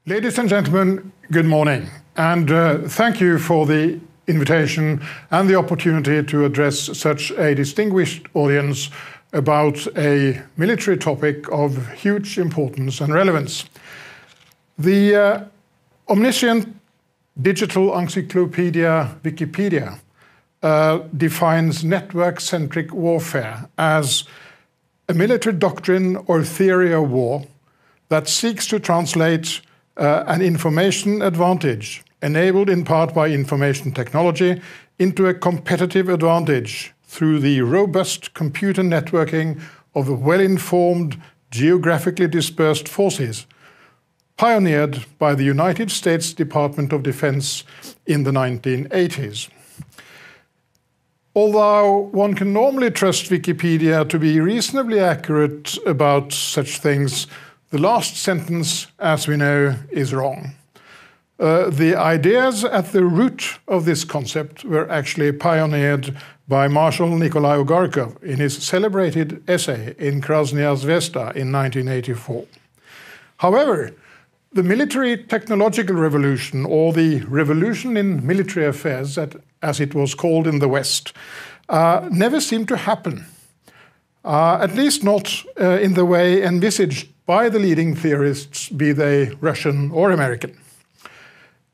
Ladies and gentlemen, good morning, and thank you for the invitation and the opportunity to address such a distinguished audience about a military topic of huge importance and relevance. The omniscient digital encyclopedia Wikipedia defines network-centric warfare as a military doctrine or theory of war that seeks to translate an information advantage, enabled in part by information technology, into a competitive advantage through the robust computer networking of well-informed, geographically dispersed forces, pioneered by the United States Department of Defense in the 1980s. Although one can normally trust Wikipedia to be reasonably accurate about such things, the last sentence, as we know, is wrong. The ideas at the root of this concept were actually pioneered by Marshal Nikolai Ogarkov in his celebrated essay in Krasnaya Zvezda in 1984. However, the military technological revolution, or the revolution in military affairs, as it was called in the West, never seemed to happen, at least not in the way envisaged by the leading theorists, be they Russian or American.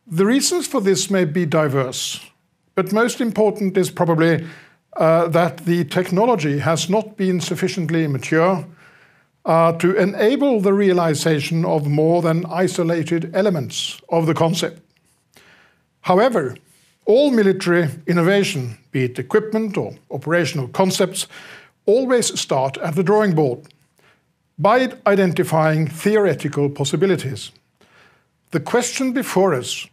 The reasons for this may be diverse, but most important is probably that the technology has not been sufficiently mature to enable the realization of more than isolated elements of the concept. However, all military innovation, be it equipment or operational concepts, always start at the drawing board by identifying theoretical possibilities. The question before us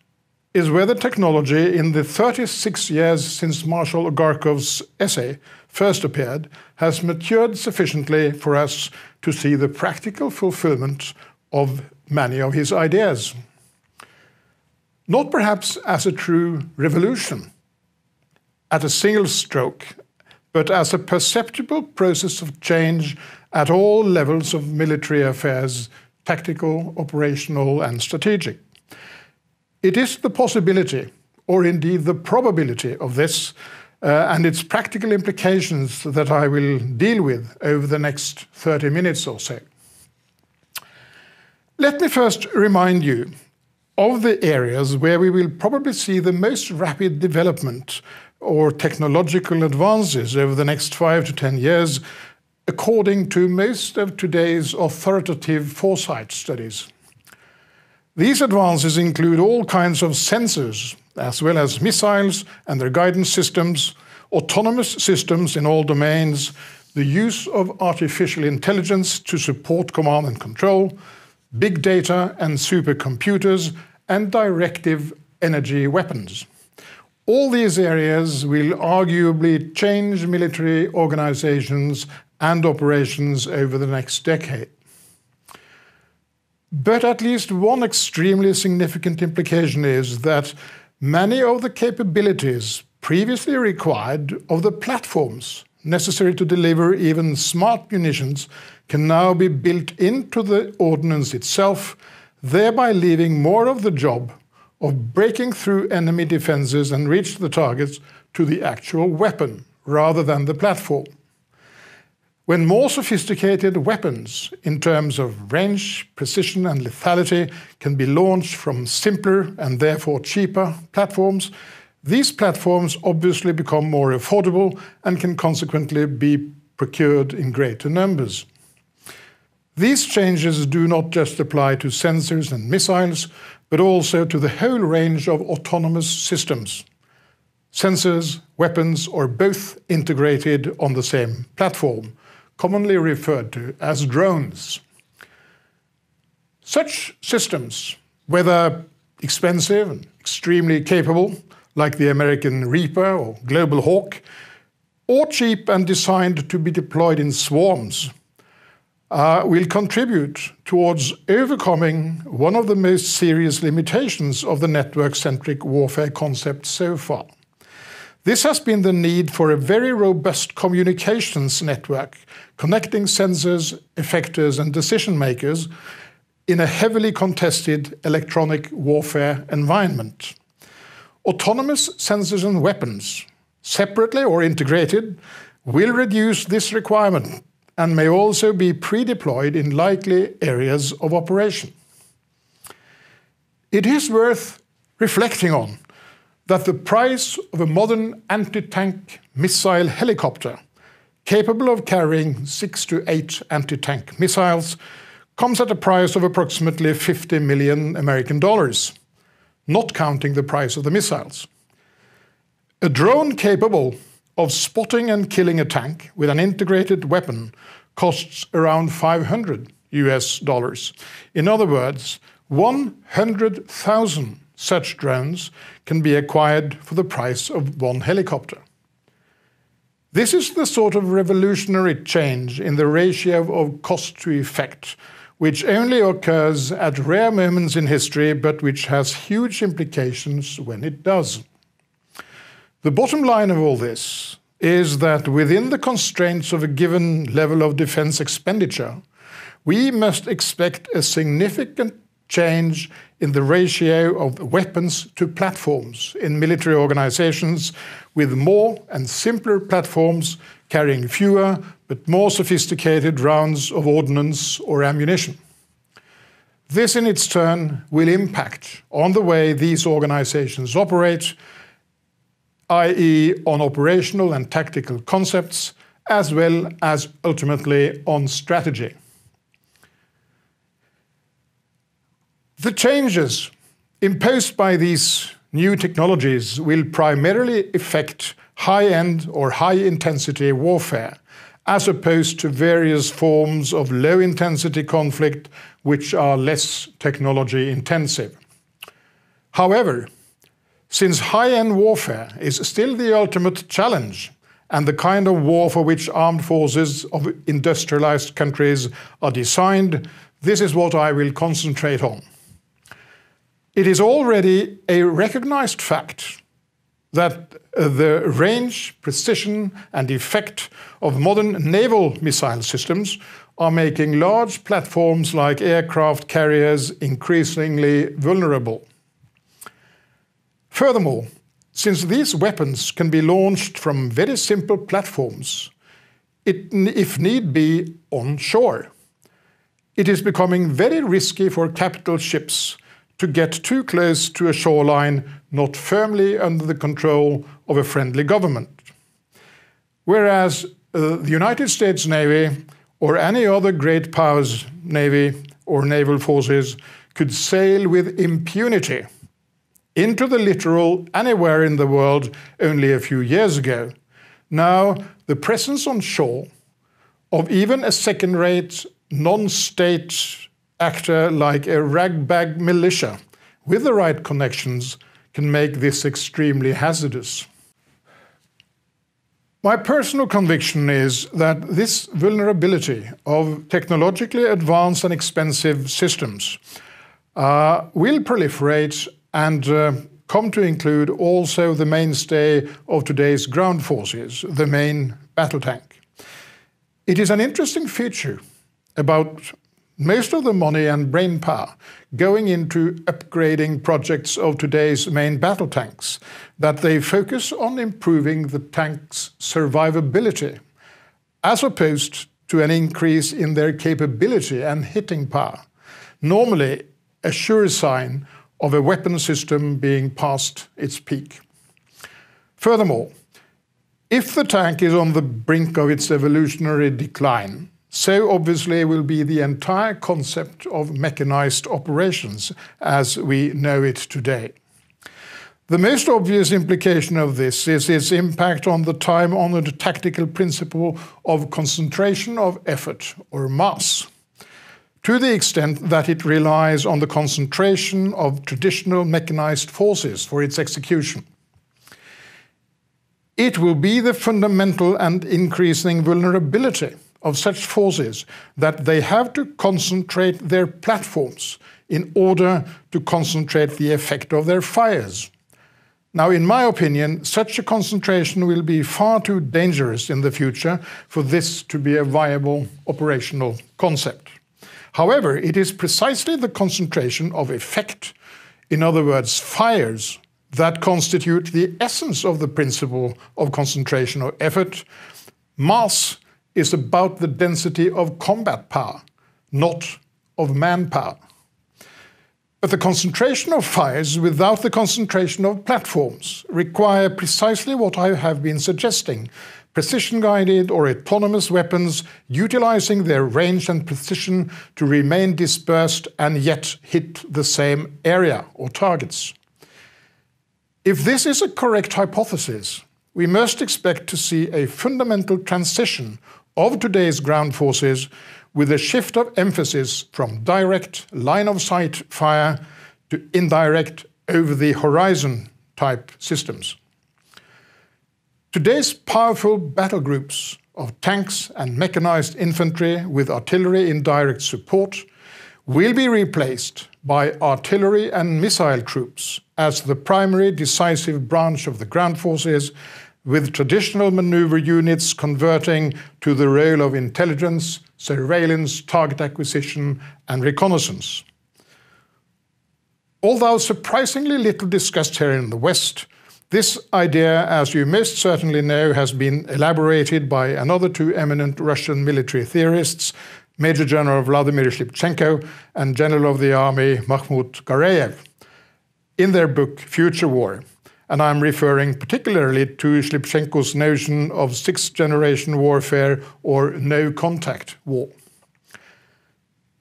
is whether technology in the 36 years since Marshal Ogarkov's essay first appeared has matured sufficiently for us to see the practical fulfillment of many of his ideas. Not perhaps as a true revolution, at a single stroke, but as a perceptible process of change at all levels of military affairs, tactical, operational, and strategic. It is the possibility, or indeed the probability of this, and its practical implications that I will deal with over the next 30 minutes or so. Let me first remind you of the areas where we will probably see the most rapid development or technological advances over the next 5 to 10 years, according to most of today's authoritative foresight studies. These advances include all kinds of sensors, as well as missiles and their guidance systems, autonomous systems in all domains, the use of artificial intelligence to support command and control, big data and supercomputers, and directive energy weapons. All these areas will arguably change military organizations and operations over the next decade. But at least one extremely significant implication is that many of the capabilities previously required of the platforms necessary to deliver even smart munitions can now be built into the ordnance itself, thereby leaving more of the job of breaking through enemy defenses and reach the targets to the actual weapon rather than the platform. When more sophisticated weapons in terms of range, precision, and lethality can be launched from simpler and therefore cheaper platforms, these platforms obviously become more affordable and can consequently be procured in greater numbers. These changes do not just apply to sensors and missiles, but also to the whole range of autonomous systems. Sensors, weapons, or both integrated on the same platform, commonly referred to as drones. Such systems, whether expensive and extremely capable, like the American Reaper or Global Hawk, or cheap and designed to be deployed in swarms, will contribute towards overcoming one of the most serious limitations of the network-centric warfare concept so far. This has been the need for a very robust communications network connecting sensors, effectors, and decision makers in a heavily contested electronic warfare environment. Autonomous sensors and weapons, separately or integrated, will reduce this requirement and may also be pre-deployed in likely areas of operation. It is worth reflecting on that the price of a modern anti-tank missile helicopter capable of carrying 6 to 8 anti-tank missiles comes at a price of approximately 50 million American dollars, not counting the price of the missiles. A drone capable of spotting and killing a tank with an integrated weapon costs around $500. In other words, 100,000 such drones can be acquired for the price of one helicopter. This is the sort of revolutionary change in the ratio of cost to effect, which only occurs at rare moments in history, but which has huge implications when it does. The bottom line of all this is that within the constraints of a given level of defense expenditure, we must expect a significant change in the ratio of weapons to platforms in military organizations, with more and simpler platforms carrying fewer but more sophisticated rounds of ordnance or ammunition. This in its turn will impact on the way these organizations operate, i.e. on operational and tactical concepts, as well as ultimately on strategy. The changes imposed by these new technologies will primarily affect high-end or high-intensity warfare, as opposed to various forms of low-intensity conflict which are less technology-intensive. However, since high-end warfare is still the ultimate challenge and the kind of war for which armed forces of industrialized countries are designed, this is what I will concentrate on. It is already a recognized fact that the range, precision, and effect of modern naval missile systems are making large platforms like aircraft carriers increasingly vulnerable. Furthermore, since these weapons can be launched from very simple platforms, if need be on shore, it is becoming very risky for capital ships to get too close to a shoreline not firmly under the control of a friendly government. Whereas the United States Navy or any other great powers navy or naval forces could sail with impunity into the littoral anywhere in the world only a few years ago, now the presence on shore of even a second-rate, non-state actor like a ragbag militia with the right connections can make this extremely hazardous. My personal conviction is that this vulnerability of technologically advanced and expensive systems will proliferate and come to include also the mainstay of today's ground forces, the main battle tank. It is an interesting feature about most of the money and brain power going into upgrading projects of today's main battle tanks, that they focus on improving the tank's survivability, as opposed to an increase in their capability and hitting power, normally a sure sign of a weapon system being past its peak. Furthermore, if the tank is on the brink of its evolutionary decline, so obviously will be the entire concept of mechanized operations as we know it today. The most obvious implication of this is its impact on the time-honored tactical principle of concentration of effort, or mass, to the extent that it relies on the concentration of traditional mechanized forces for its execution. It will be the fundamental and increasing vulnerability of such forces that they have to concentrate their platforms in order to concentrate the effect of their fires. Now, in my opinion, such a concentration will be far too dangerous in the future for this to be a viable operational concept. However, it is precisely the concentration of effect, in other words, fires, that constitute the essence of the principle of concentration of effort. Mass is about the density of combat power, not of manpower. But the concentration of fires without the concentration of platforms require precisely what I have been suggesting: precision-guided or autonomous weapons utilizing their range and precision to remain dispersed and yet hit the same area or targets. If this is a correct hypothesis, we must expect to see a fundamental transition of today's ground forces with a shift of emphasis from direct line-of-sight fire to indirect over-the-horizon type systems. Today's powerful battle groups of tanks and mechanized infantry with artillery in direct support will be replaced by artillery and missile troops as the primary decisive branch of the ground forces, with traditional maneuver units converting to the role of intelligence, surveillance, target acquisition, and reconnaissance. Although surprisingly little discussed here in the West, this idea, as you most certainly know, has been elaborated by another two eminent Russian military theorists, Major General Vladimir Shlipchenko and General of the Army Mahmoud Gareev, in their book Future War. And I'm referring particularly to Shlipchenko's notion of sixth-generation warfare or no-contact war.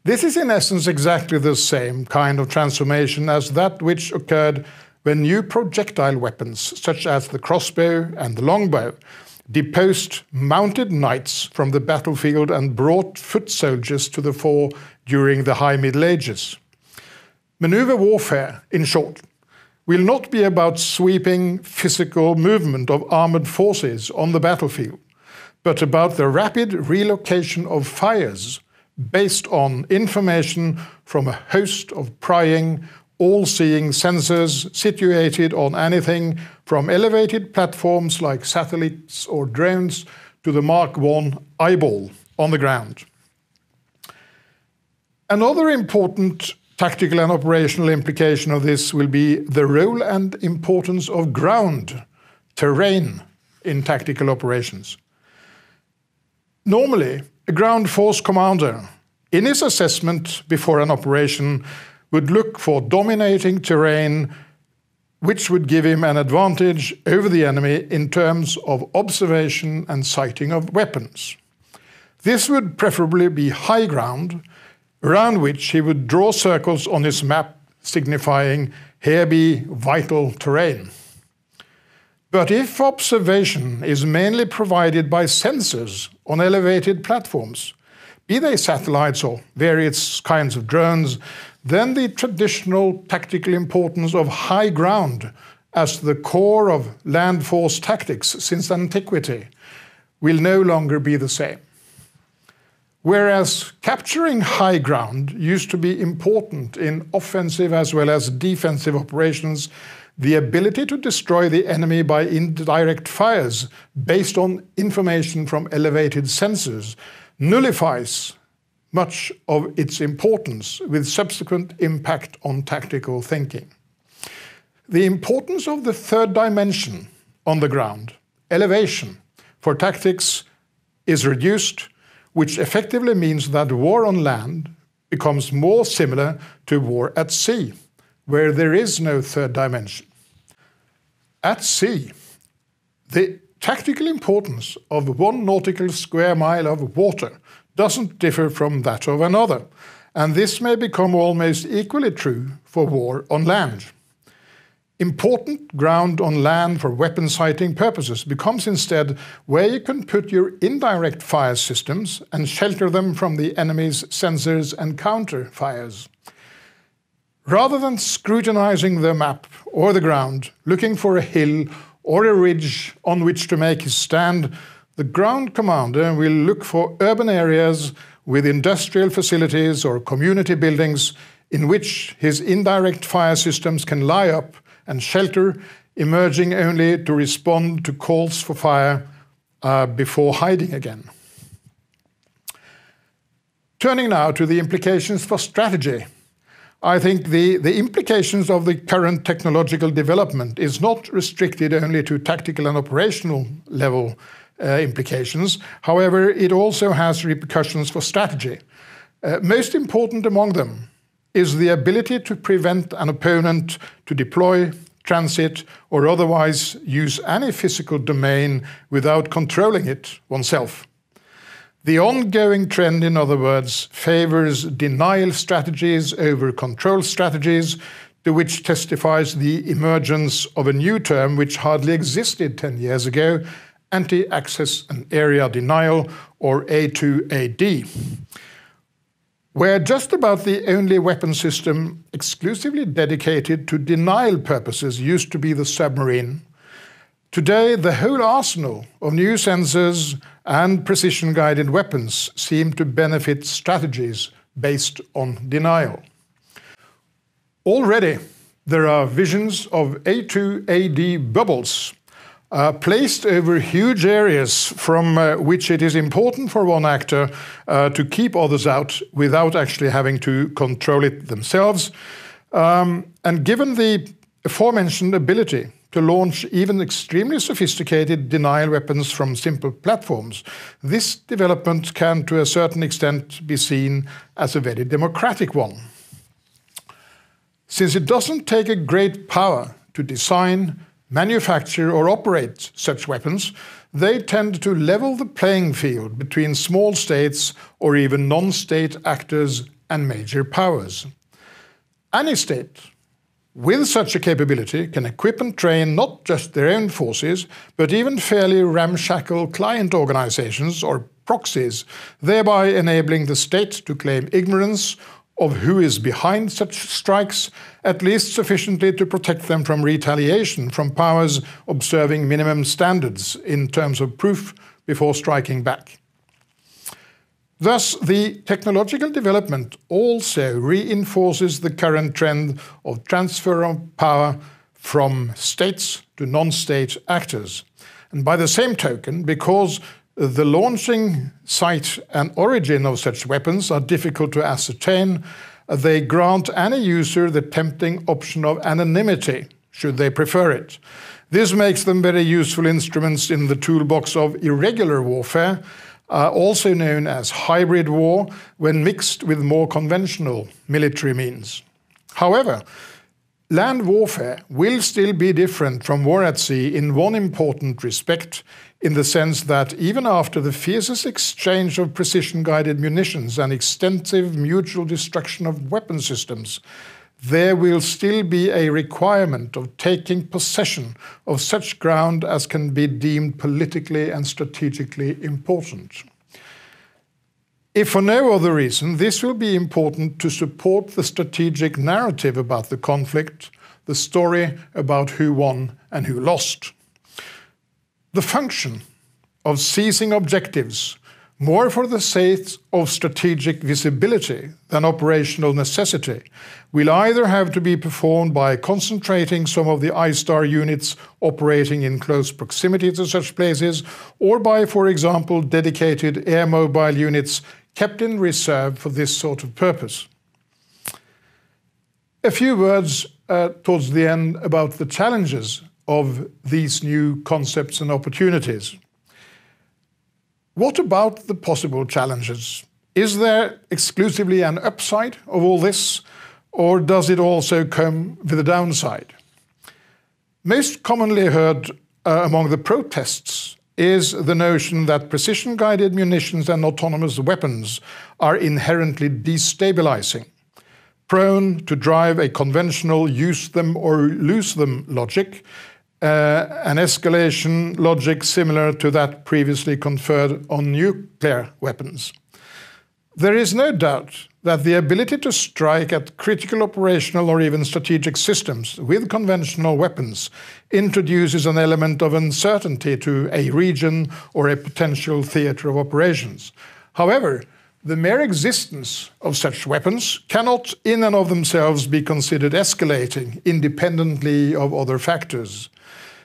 This is in essence exactly the same kind of transformation as that which occurred when new projectile weapons, such as the crossbow and the longbow, deposed mounted knights from the battlefield and brought foot soldiers to the fore during the High Middle Ages. Maneuver warfare, in short, will not be about sweeping physical movement of armored forces on the battlefield, but about the rapid relocation of fires based on information from a host of prying, all-seeing sensors situated on anything from elevated platforms like satellites or drones to the Mark I eyeball on the ground. Another important tactical and operational implication of this will be the role and importance of ground, terrain, in tactical operations. Normally, a ground force commander, in his assessment before an operation, would look for dominating terrain which would give him an advantage over the enemy in terms of observation and sighting of weapons. This would preferably be high ground, around which he would draw circles on his map signifying here be vital terrain. But if observation is mainly provided by sensors on elevated platforms, be they satellites or various kinds of drones, then the traditional tactical importance of high ground as the core of land force tactics since antiquity will no longer be the same. Whereas capturing high ground used to be important in offensive as well as defensive operations, the ability to destroy the enemy by indirect fires based on information from elevated sensors nullifies much of its importance with subsequent impact on tactical thinking. The importance of the third dimension on the ground, elevation, for tactics is reduced, which effectively means that war on land becomes more similar to war at sea, where there is no third dimension. At sea, the tactical importance of 1 nautical square mile of water doesn't differ from that of another, and this may become almost equally true for war on land. Important ground on land for weapon sighting purposes becomes instead where you can put your indirect fire systems and shelter them from the enemy's sensors and counter fires. Rather than scrutinizing the map or the ground, looking for a hill or a ridge on which to make his stand, the ground commander will look for urban areas with industrial facilities or community buildings in which his indirect fire systems can lie up and shelter, emerging only to respond to calls for fire before hiding again. Turning now to the implications for strategy. I think the implications of the current technological development is not restricted only to tactical and operational level implications. However, it also has repercussions for strategy. Most important among them is the ability to prevent an opponent to deploy, transit, or otherwise use any physical domain without controlling it oneself. The ongoing trend, in other words, favors denial strategies over control strategies, to which testifies the emergence of a new term which hardly existed 10 years ago, anti-access and area denial, or A2AD, where just about the only weapon system exclusively dedicated to denial purposes used to be the submarine. Today, the whole arsenal of new sensors and precision-guided weapons seem to benefit strategies based on denial. Already, there are visions of A2AD bubbles placed over huge areas from which it is important for one actor to keep others out without actually having to control it themselves. And given the aforementioned ability to launch even extremely sophisticated denial weapons from simple platforms, this development can to a certain extent be seen as a very democratic one. Since it doesn't take a great power to design, manufacture or operate such weapons, they tend to level the playing field between small states or even non-state actors and major powers. Any state with such a capability can equip and train not just their own forces, but even fairly ramshackle client organizations or proxies, thereby enabling the state to claim ignorance of who is behind such strikes, at least sufficiently to protect them from retaliation from powers observing minimum standards in terms of proof before striking back. Thus, the technological development also reinforces the current trend of transfer of power from states to non-state actors. And by the same token, because the launching site and origin of such weapons are difficult to ascertain, they grant any user the tempting option of anonymity, should they prefer it. This makes them very useful instruments in the toolbox of irregular warfare, also known as hybrid war, when mixed with more conventional military means. However, land warfare will still be different from war at sea in one important respect, in the sense that even after the fiercest exchange of precision-guided munitions and extensive mutual destruction of weapon systems, there will still be a requirement of taking possession of such ground as can be deemed politically and strategically important. If for no other reason, this will be important to support the strategic narrative about the conflict, the story about who won and who lost. The function of seizing objectives, more for the sake of strategic visibility than operational necessity, will either have to be performed by concentrating some of the I-STAR units operating in close proximity to such places, or by, for example, dedicated air mobile units kept in reserve for this sort of purpose. A few words towards the end about the challenges of these new concepts and opportunities. What about the possible challenges? Is there exclusively an upside of all this, or does it also come with a downside? Most commonly heard among the protests is the notion that precision-guided munitions and autonomous weapons are inherently destabilizing, prone to drive a conventional use them or lose them logic, an escalation logic similar to that previously conferred on nuclear weapons. There is no doubt that the ability to strike at critical operational or even strategic systems with conventional weapons introduces an element of uncertainty to a region or a potential theater of operations. However, the mere existence of such weapons cannot in and of themselves be considered escalating independently of other factors.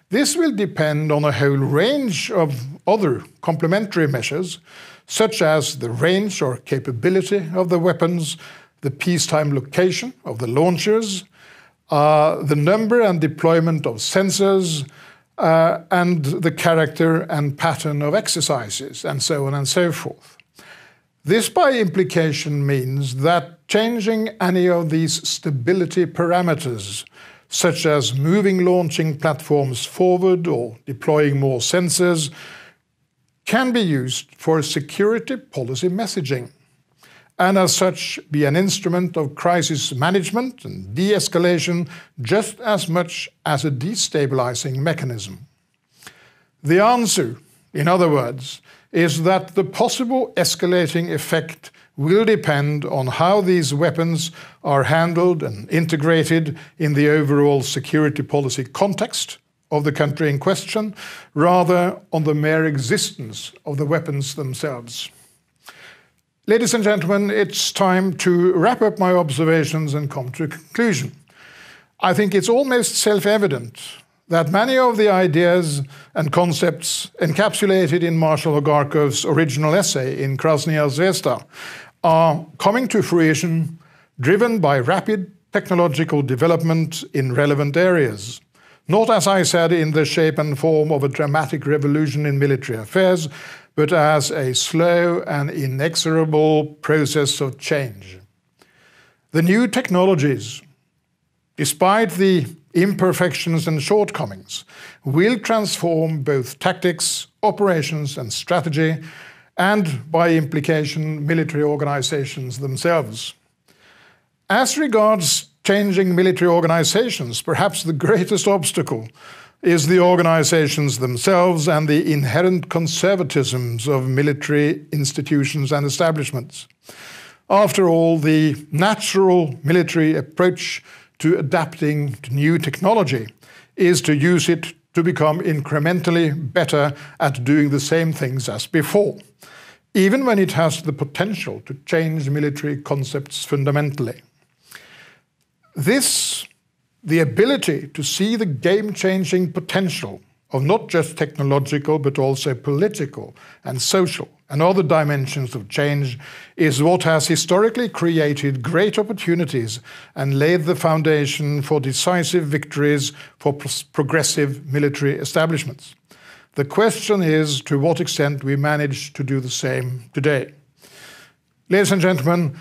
This will depend on a whole range of other complementary measures, such as the range or capability of the weapons, the peacetime location of the launchers, the number and deployment of sensors, and the character and pattern of exercises, and so on and so forth. This by implication means that changing any of these stability parameters, such as moving launching platforms forward or deploying more sensors, can be used for security policy messaging, and as such be an instrument of crisis management and de-escalation just as much as a destabilizing mechanism. The answer, in other words, is that the possible escalating effect will depend on how these weapons are handled and integrated in the overall security policy context of the country in question, rather on the mere existence of the weapons themselves. Ladies and gentlemen, it's time to wrap up my observations and come to a conclusion. I think it's almost self-evident that many of the ideas and concepts encapsulated in Marshal Ogarkov's original essay in Krasnaya Zvezda are coming to fruition, driven by rapid technological development in relevant areas. Not, as I said, in the shape and form of a dramatic revolution in military affairs, but as a slow and inexorable process of change. The new technologies, despite the imperfections and shortcomings, will transform both tactics, operations, and strategy, and by implication, military organizations themselves. As regards changing military organizations, perhaps the greatest obstacle is the organizations themselves and the inherent conservatisms of military institutions and establishments. After all, the natural military approach to adapting to new technology is to use it to become incrementally better at doing the same things as before, even when it has the potential to change military concepts fundamentally. This, the ability to see the game-changing potential of not just technological but also political and social and other dimensions of change, is what has historically created great opportunities and laid the foundation for decisive victories for progressive military establishments. The question is to what extent we manage to do the same today. Ladies and gentlemen,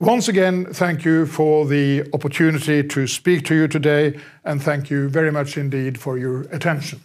once again, thank you for the opportunity to speak to you today, and thank you very much indeed for your attention.